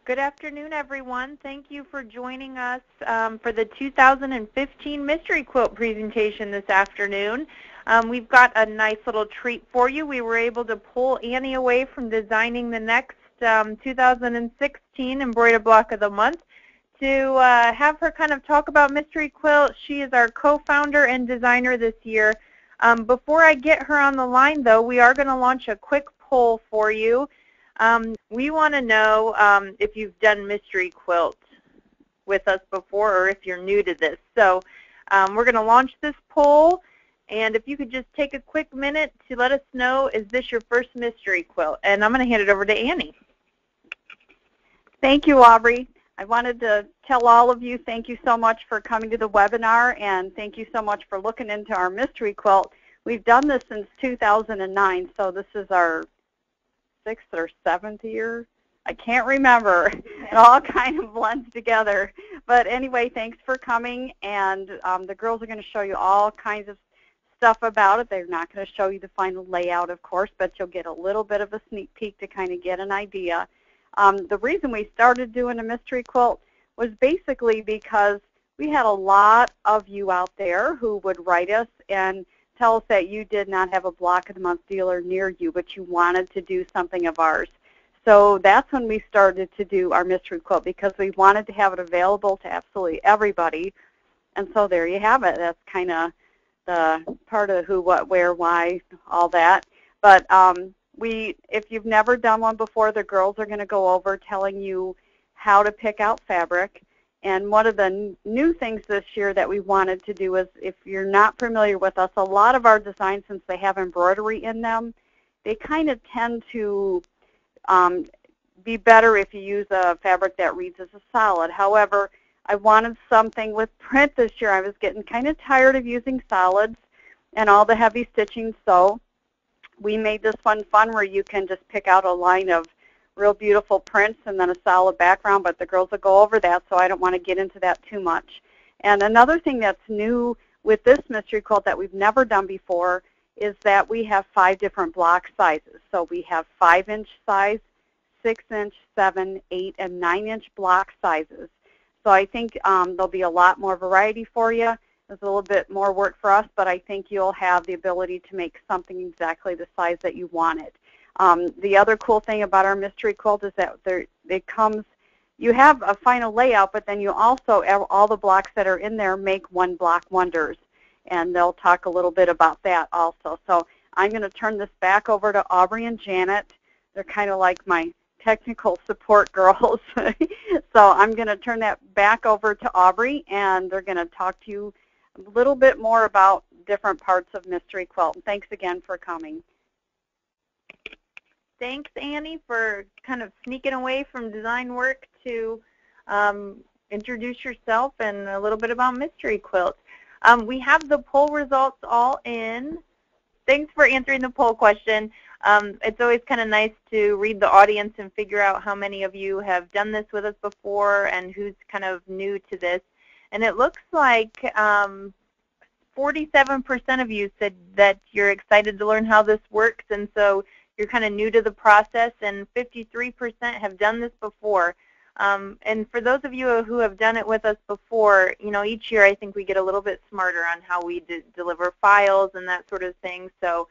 Good afternoon, everyone. Thank you for joining us for the 2015 Mystery Quilt presentation this afternoon. We've got a nice little treat for you. We were able to pull Annie away from designing the next 2016 Embroider Block of the Month to have her kind of talk about Mystery Quilt. She is our co-founder and designer this year. Before I get her on the line, though, we are going to launch a quick poll for you. We want to know if you've done Mystery Quilt with us before or if you're new to this. So we're going to launch this poll, and if you could just take a quick minute to let us know, is this your first Mystery Quilt? And I'm going to hand it over to Annie. Thank you, Aubrey. I wanted to tell all of you thank you so much for coming to the webinar, and thank you so much for looking into our Mystery Quilt. We've done this since 2009, so this is our 6th or 7th year. I can't remember. It all kind of blends together. But anyway, thanks for coming, and the girls are going to show you all kinds of stuff about it. They're not going to show you the final layout, of course, but you'll get a little bit of a sneak peek to kind of get an idea. The reason we started doing a Mystery Quilt was basically because we had a lot of you out there who would write us and tell us that you did not have a Block of the Month dealer near you, but you wanted to do something of ours. So that's when we started to do our Mystery Quilt, because we wanted to have it available to absolutely everybody. And so there you have it. That's kind of the part of the who, what, where, why, all that. But if you've never done one before, the girls are going to go over telling you how to pick out fabric. And one of the new things this year that we wanted to do is, if you're not familiar with us, a lot of our designs, since they have embroidery in them, they kind of tend to be better if you use a fabric that reads as a solid. However, I wanted something with print this year. I was getting kind of tired of using solids and all the heavy stitching, so we made this one fun where you can just pick out a line of real beautiful prints and then a solid background, but the girls will go over that, so I don't want to get into that too much. And another thing that's new with this Mystery Quilt that we've never done before is that we have 5 different block sizes. So we have 5-inch size, 6-inch, 7, 8, and 9-inch block sizes. So I think there'll be a lot more variety for you. There's a little bit more work for us, but I think you'll have the ability to make something exactly the size that you wanted. The other cool thing about our Mystery Quilt is that you have a final layout, but then you also, all the blocks that are in there make one block wonders, and they'll talk a little bit about that also. So I'm going to turn this back over to Aubrey and Janet. They're kind of like my technical support girls. So I'm going to turn that back over to Aubrey, and they're going to talk to you a little bit more about different parts of Mystery Quilt. Thanks again for coming. Thanks, Annie, for kind of sneaking away from design work to introduce yourself and a little bit about Mystery Quilt. We have the poll results all in. Thanks for answering the poll question. It's always kind of nice to read the audience and figure out how many of you have done this with us before and who's kind of new to this. And it looks like 47% of you said that you're excited to learn how this works, and so you're kind of new to the process, and 53% have done this before. And for those of you who have done it with us before, you know, each year I think we get a little bit smarter on how we deliver files and that sort of thing. So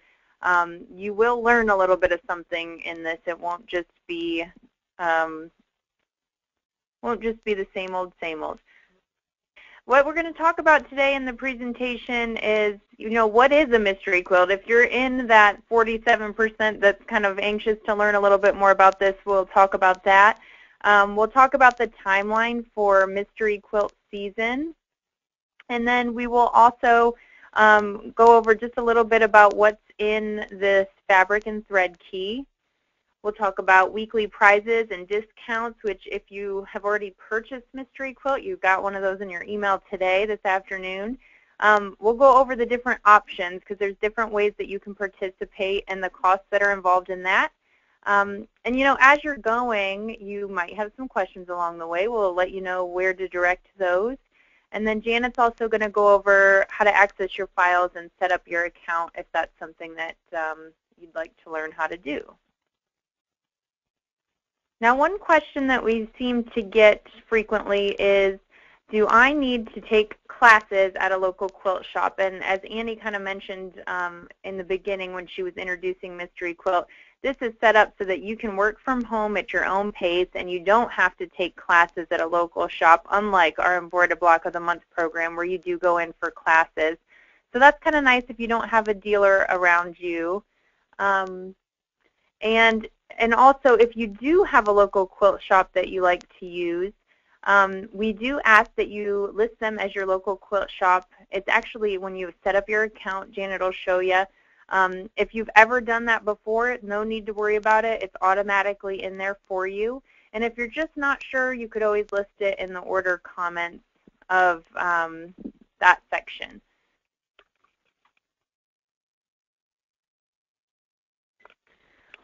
you will learn a little bit of something in this. It won't just be the same old, same old. What we're going to talk about today in the presentation is, you know, what is a Mystery Quilt? If you're in that 47% that's kind of anxious to learn a little bit more about this, we'll talk about that. We'll talk about the timeline for Mystery Quilt season. And then we will also go over just a little bit about what's in this fabric and thread key. We'll talk about weekly prizes and discounts, which if you have already purchased Mystery Quilt, you got one of those in your email today, this afternoon. We'll go over the different options because there's different ways that you can participate and the costs that are involved in that. And, you know, as you're going, you might have some questions along the way. We'll let you know where to direct those. And then Janet's also going to go over how to access your files and set up your account if that's something that you'd like to learn how to do. Now, one question that we seem to get frequently is, do I need to take classes at a local quilt shop? And as Annie kind of mentioned in the beginning when she was introducing Mystery Quilt, this is set up so that you can work from home at your own pace and you don't have to take classes at a local shop, unlike our Embroider Block of the Month program where you do go in for classes. So that's kind of nice if you don't have a dealer around you. And also, if you do have a local quilt shop that you like to use, we do ask that you list them as your local quilt shop. It's actually when you set up your account, Janet will show you. If you've ever done that before, no need to worry about it. It's automatically in there for you. And if you're just not sure, you could always list it in the order comments of that section.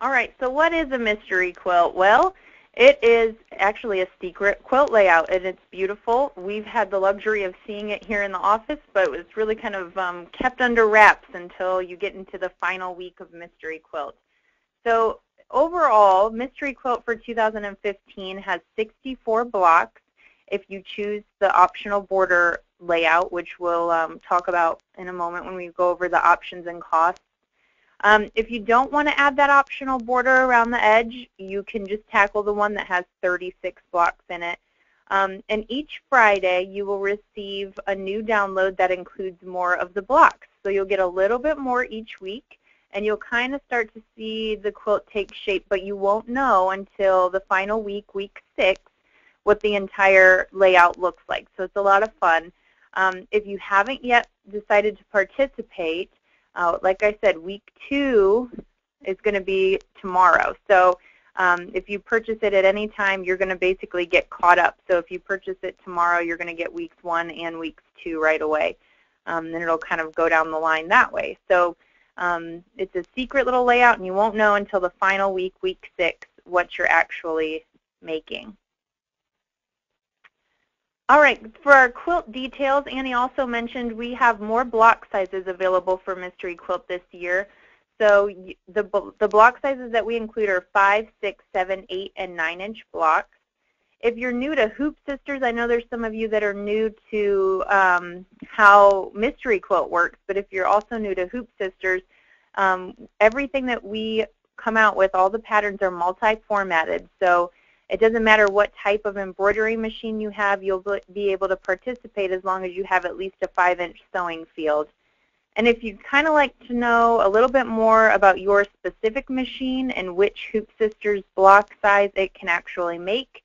All right, so what is a mystery quilt? Well, it is actually a secret quilt layout, and it's beautiful. We've had the luxury of seeing it here in the office, but it's really kind of kept under wraps until you get into the final week of Mystery Quilt. So overall, Mystery Quilt for 2015 has 64 blocks if you choose the optional border layout, which we'll talk about in a moment when we go over the options and costs. If you don't want to add that optional border around the edge, you can just tackle the one that has 36 blocks in it. And each Friday, you will receive a new download that includes more of the blocks. So you'll get a little bit more each week, and you'll kind of start to see the quilt take shape, but you won't know until the final week, week 6, what the entire layout looks like. So it's a lot of fun. If you haven't yet decided to participate, like I said, week 2 is going to be tomorrow. So if you purchase it at any time, you're going to basically get caught up. So if you purchase it tomorrow, you're going to get weeks 1 and weeks 2 right away. Then it'll kind of go down the line that way. So it's a secret little layout, and you won't know until the final week, week 6, what you're actually making. All right, for our quilt details, Annie also mentioned we have more block sizes available for Mystery Quilt this year. So the block sizes that we include are 5, 6, 7, 8, and 9-inch blocks. If you're new to Hoop Sisters, I know there's some of you that are new to how Mystery Quilt works, but if you're also new to Hoop Sisters, everything that we come out with, all the patterns are multi-formatted. So it doesn't matter what type of embroidery machine you have, you'll be able to participate as long as you have at least a 5-inch sewing field. And if you'd kind of like to know a little bit more about your specific machine and which Hoop Sisters block size it can actually make,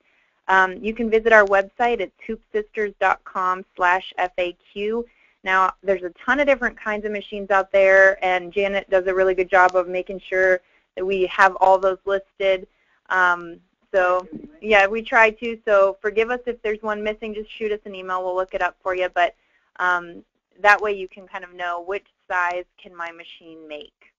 you can visit our website. It's hoopsisters.com/FAQ. Now, there's a ton of different kinds of machines out there, and Janet does a really good job of making sure that we have all those listed. So, yeah, we try to. So forgive us if there's one missing. Just shoot us an email. We'll look it up for you. But that way you can kind of know which size can my machine make.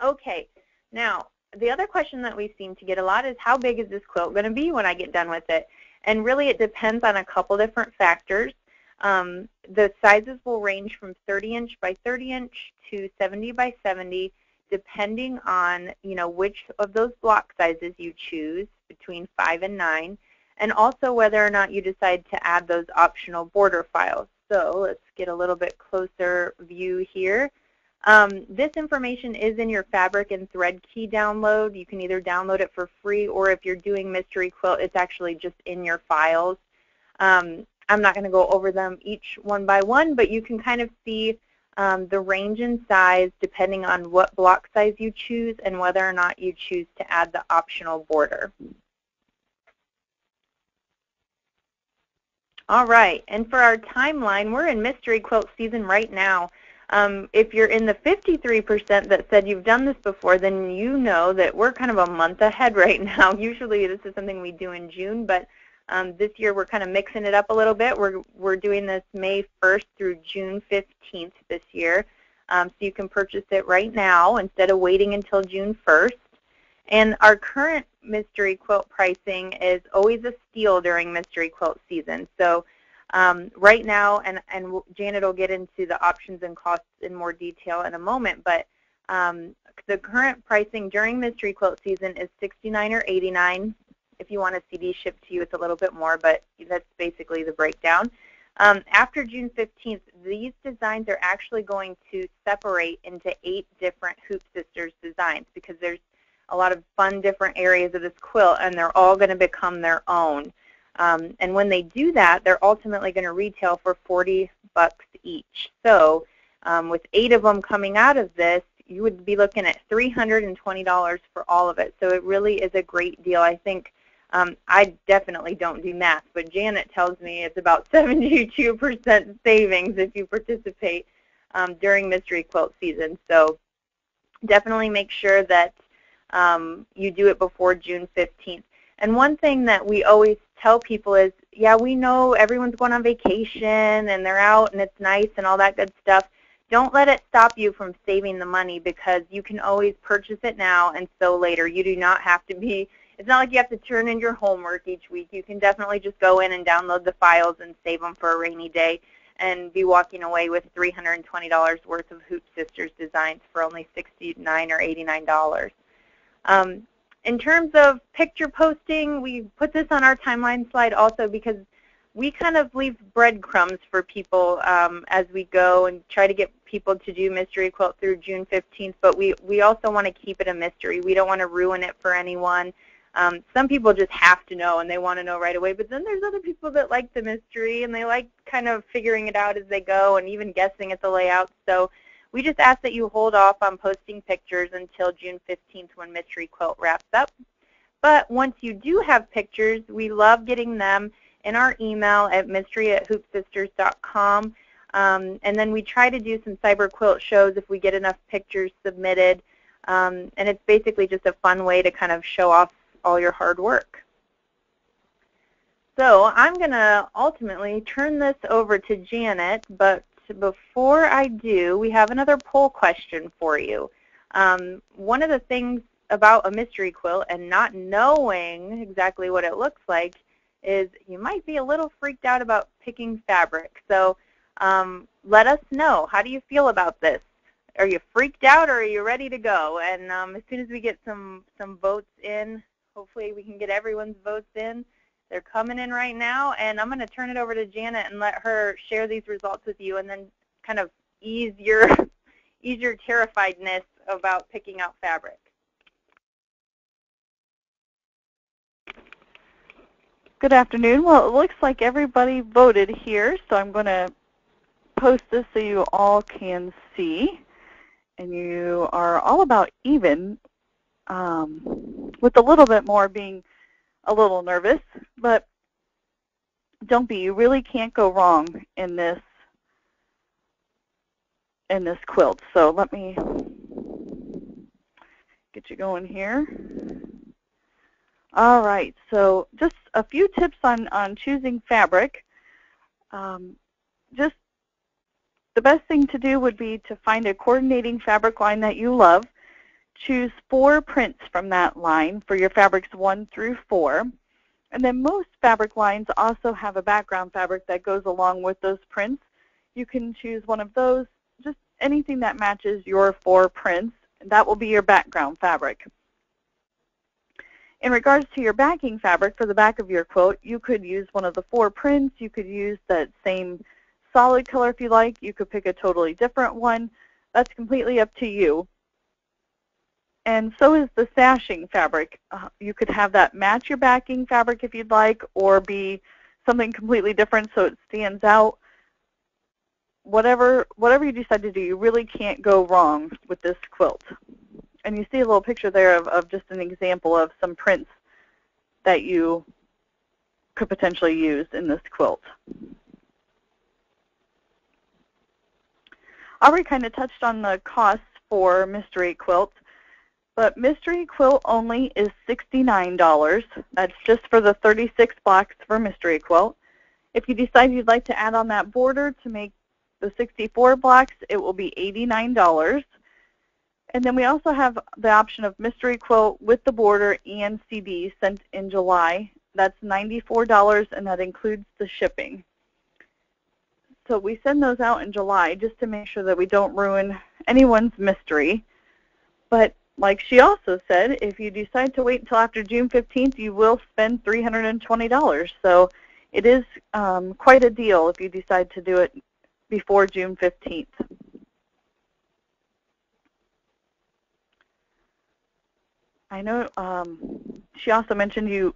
Okay. Now, the other question that we seem to get a lot is, how big is this quilt going to be when I get done with it? And really it depends on a couple different factors. The sizes will range from 30-inch by 30-inch to 70 by 70. Depending on, which of those block sizes you choose between 5 and 9, and also whether or not you decide to add those optional border files. So let's get a little bit closer view here. This information is in your Fabric and Thread Key download. You can either download it for free, or if you're doing Mystery Quilt, it's actually just in your files. I'm not going to go over them each one by one, but you can kind of see the range in size depending on what block size you choose and whether or not you choose to add the optional border. All right, and for our timeline, we're in Mystery Quilt season right now. If you're in the 53% that said you've done this before, then you know that we're kind of a month ahead right now. Usually this is something we do in June, but this year we're kind of mixing it up a little bit. We're doing this May 1st through June 15th this year. So you can purchase it right now instead of waiting until June 1st. And our current Mystery Quilt pricing is always a steal during Mystery Quilt season. So right now, and Janet will get into the options and costs in more detail in a moment, but The current pricing during Mystery Quilt season is $69 or $89. If you want a CD shipped to you, it's a little bit more, but that's basically the breakdown. After June 15th, these designs are actually going to separate into 8 different HoopSisters designs because there's a lot of fun different areas of this quilt, and they're all going to become their own. And when they do that, they're ultimately going to retail for $40 each. So with 8 of them coming out of this, you would be looking at $320 for all of it. So it really is a great deal. I think I definitely don't do math, but Janet tells me it's about 72% savings if you participate during Mystery Quilt season. So definitely make sure that you do it before June 15th. And one thing that we always tell people is, yeah, we know everyone's going on vacation and they're out and it's nice and all that good stuff. Don't let it stop you from saving the money because you can always purchase it now and sew later. You do not have to be, it's not like you have to turn in your homework each week. You can definitely just go in and download the files and save them for a rainy day and be walking away with $320 worth of HoopSisters designs for only $69 or $89. In terms of picture posting, we put this on our timeline slide also because we kind of leave breadcrumbs for people as we go and try to get people to do Mystery Quilt through June 15th, but we also want to keep it a mystery. We don't want to ruin it for anyone. Some people just have to know and they want to know right away, but then there's other people that like the mystery and they like kind of figuring it out as they go and even guessing at the layout. So we just ask that you hold off on posting pictures until June 15th when Mystery Quilt wraps up. But once you do have pictures, we love getting them in our email at mystery@hoopsisters.com. And then we try to do some cyber quilt shows if we get enough pictures submitted. And it's basically just a fun way to kind of show off all your hard work. So I'm going to ultimately turn this over to Janet, but before I do, we have another poll question for you. One of the things about a mystery quilt and not knowing exactly what it looks like is you might be a little freaked out about picking fabric. So let us know. How do you feel about this? Are you freaked out or are you ready to go? And as soon as we get some votes in, hopefully we can get everyone's votes in. They're coming in right now, and I'm going to turn it over to Janet and let her share these results with you and then kind of ease your terrifiedness about picking out fabric. Good afternoon. Well, it looks like everybody voted here, so I'm going to post this so you all can see. And you are all about even, with a little bit more being a little nervous, but don't be. You really can't go wrong in this quilt. So let me get you going here. All right, so just a few tips on choosing fabric. Just the best thing to do would be to find a coordinating fabric line that you love. Choose 4 prints from that line for your fabrics 1 through 4. And then most fabric lines also have a background fabric that goes along with those prints. You can choose one of those, just anything that matches your 4 prints, and that will be your background fabric. In regards to your backing fabric for the back of your quilt, you could use one of the 4 prints. You could use that same solid color if you like. You could pick a totally different one. That's completely up to you. And so is the sashing fabric. You could have that match your backing fabric if you'd like, or be something completely different so it stands out. Whatever you decide to do, you really can't go wrong with this quilt. And you see a little picture there of just an example of some prints that you could potentially use in this quilt. I already kind of touched on the costs for Mystery Quilt. But Mystery Quilt only is $69. That's just for the 36 blocks for Mystery Quilt. If you decide you'd like to add on that border to make the 64 blocks, it will be $89. And then we also have the option of Mystery Quilt with the border and CD sent in July. That's $94, and that includes the shipping. So we send those out in July just to make sure that we don't ruin anyone's mystery. But like she also said, if you decide to wait until after June 15th, you will spend $320. So it is quite a deal if you decide to do it before June 15th. I know she also mentioned you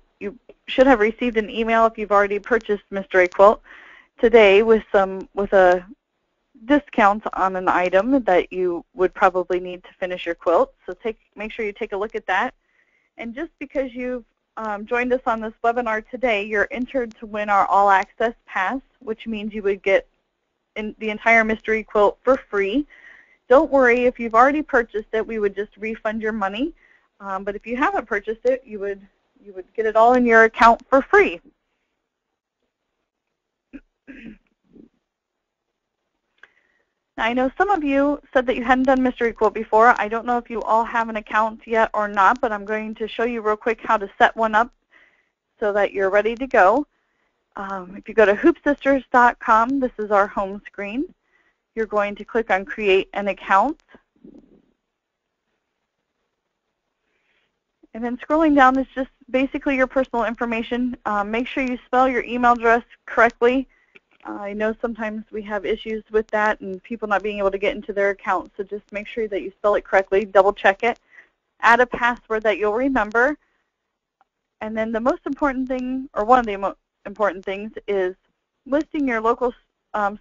should have received an email if you've already purchased Mystery Quilt today with a discount on an item that you would probably need to finish your quilt. So make sure you take a look at that. And just because you've joined us on this webinar today, you're entered to win our All Access Pass, which means you would get the entire Mystery Quilt for free. Don't worry, if you've already purchased it, we would just refund your money. But if you haven't purchased it, you would get it all in your account for free. Now, I know some of you said that you hadn't done Mystery Quilt before. I don't know if you all have an account yet or not, but I'm going to show you real quick how to set one up so that you're ready to go. If you go to HoopSisters.com, this is our home screen. You're going to click on Create an Account. And then scrolling down is just basically your personal information. Make sure you spell your email address correctly. I know sometimes we have issues with that and people not being able to get into their account, so just make sure that you spell it correctly, double check it, add a password that you'll remember, and then the most important thing, or one of the most important things, is listing your local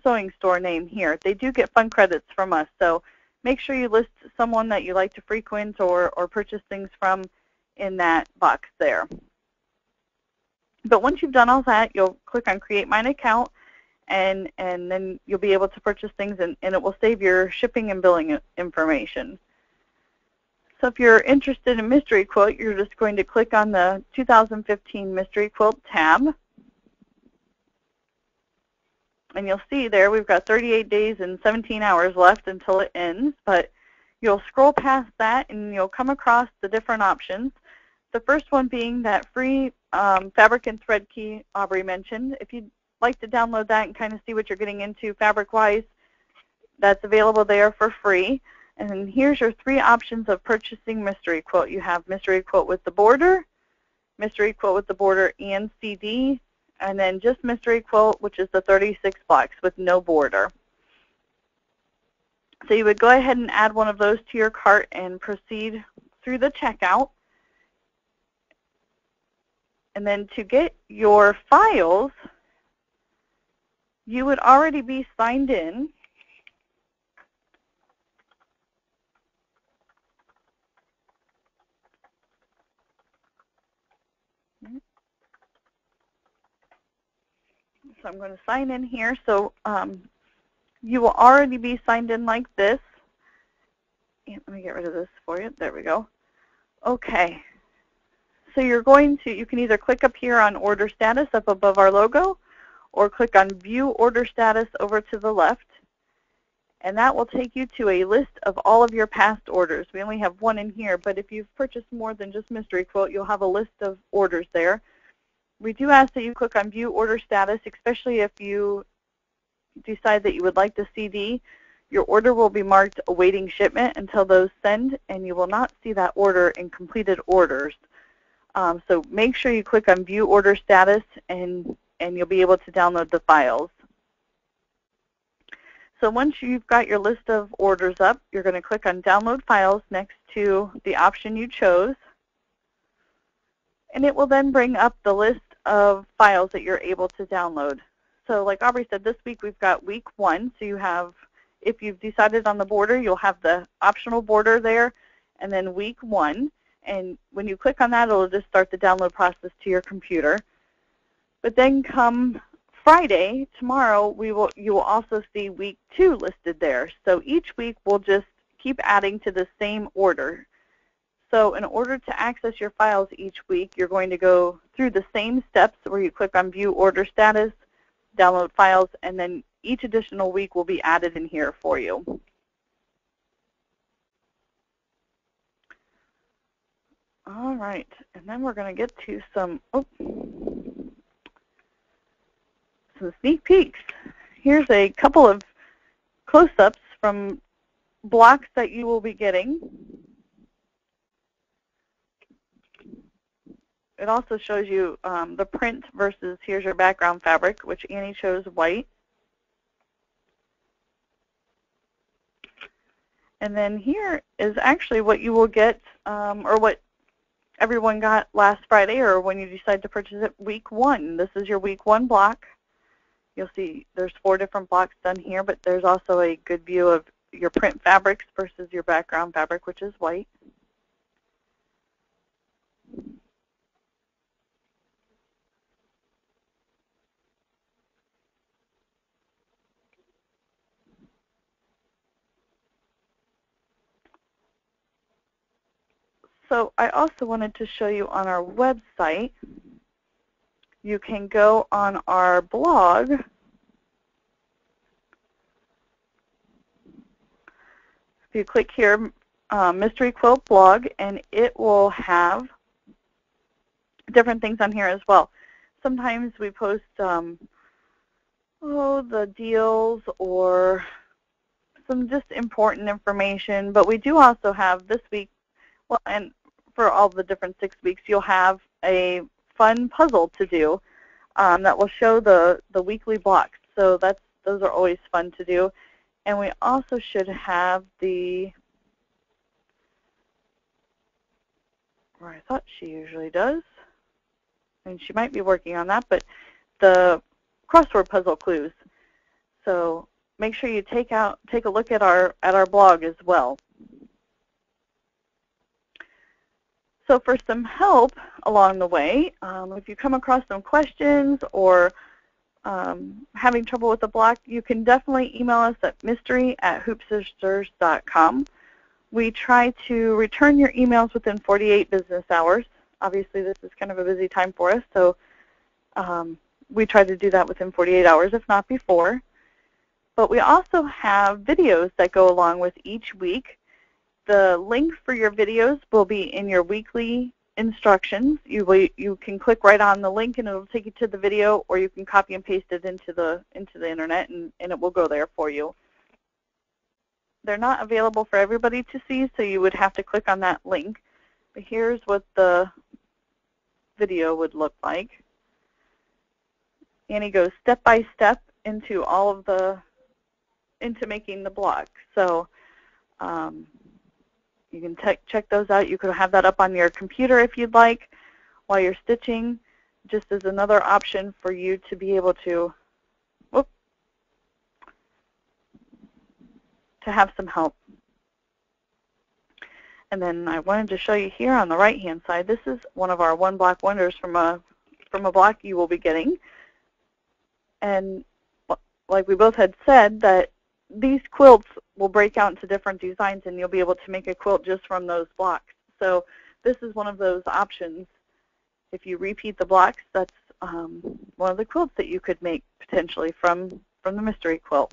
sewing store name here. They do get fun credits from us, so make sure you list someone that you like to frequent or purchase things from in that box there. But once you've done all that, you'll click on Create My Account, and then you'll be able to purchase things, and it will save your shipping and billing information. So if you're interested in Mystery Quilt, you're just going to click on the 2015 Mystery Quilt tab. And you'll see there we've got 38 days and 17 hours left until it ends. But you'll scroll past that and you'll come across the different options. The first one being that free fabric and thread key Aubrey mentioned. If you'd like to download that and kind of see what you're getting into fabric-wise, that's available there for free. And here's your three options of purchasing Mystery Quilt. You have Mystery Quilt with the border, Mystery Quilt with the border and CD, and then just Mystery Quilt, which is the 36 blocks with no border. So you would go ahead and add one of those to your cart and proceed through the checkout. And then to get your files, you would already be signed in. So I'm going to sign in here. So you will already be signed in like this. And let me get rid of this for you. There we go. Okay. So you're going to, you can either click up here on Order Status up above our logo, or click on View Order Status over to the left. And that will take you to a list of all of your past orders. We only have one in here, but if you've purchased more than just Mystery Quilt, you'll have a list of orders there. We do ask that you click on View Order Status, especially if you decide that you would like the CD. Your order will be marked awaiting shipment until those send, and you will not see that order in completed orders. So make sure you click on View Order Status, and you'll be able to download the files. So once you've got your list of orders up, you're going to click on Download Files next to the option you chose. And it will then bring up the list of files that you're able to download. So like Aubrey said, this week we've got week 1. So you have, if you've decided on the border, you'll have the optional border there, and then week 1. And when you click on that, it'll just start the download process to your computer. But then come Friday, tomorrow, you will also see week 2 listed there. So each week we'll just keep adding to the same order. So in order to access your files each week, you're going to go through the same steps where you click on View Order Status, Download Files, and then each additional week will be added in here for you. All right, and then we're going to get to some sneak peeks. Here's a couple of close-ups from blocks that you will be getting. it also shows you the print versus here's your background fabric, which Annie chose white. And then here is actually what you will get, or what everyone got last Friday, or when you decide to purchase it, week 1. This is your week 1 block. You'll see there's 4 different blocks done here, but there's also a good view of your print fabrics versus your background fabric, which is white. So I also wanted to show you on our website, you can go on our blog. If you click here, Mystery Quilt blog, and it will have different things on here as well. Sometimes we post the deals or some just important information, but we do also have this week, well, and for all the different 6 weeks, you'll have a fun puzzle to do that will show the weekly blocks. So those are always fun to do. And we also should have where I thought she usually does, and she might be working on that, but the crossword puzzle clues. So make sure you take a look at our blog as well. So for some help along the way, if you come across some questions or having trouble with the block, you can definitely email us at mystery@hoopsisters.com. We try to return your emails within 48 business hours. Obviously, this is kind of a busy time for us, so we try to do that within 48 hours, if not before. But we also have videos that go along with each week. The link for your videos will be in your weekly instructions. You can click right on the link and it'll take you to the video, or you can copy and paste it into the internet and it will go there for you. They're not available for everybody to see, so you would have to click on that link. But here's what the video would look like. Annie goes step by step into all of into making the block. So you can check those out. You could have that up on your computer if you'd like while you're stitching, just as another option for you to be able to have some help. And then I wanted to show you here on the right-hand side, this is one of our one block wonders from a block you will be getting. And like we both had said, that these quilts will break out into different designs and you'll be able to make a quilt just from those blocks. So this is one of those options. If you repeat the blocks, that's one of the quilts that you could make potentially from the mystery quilt.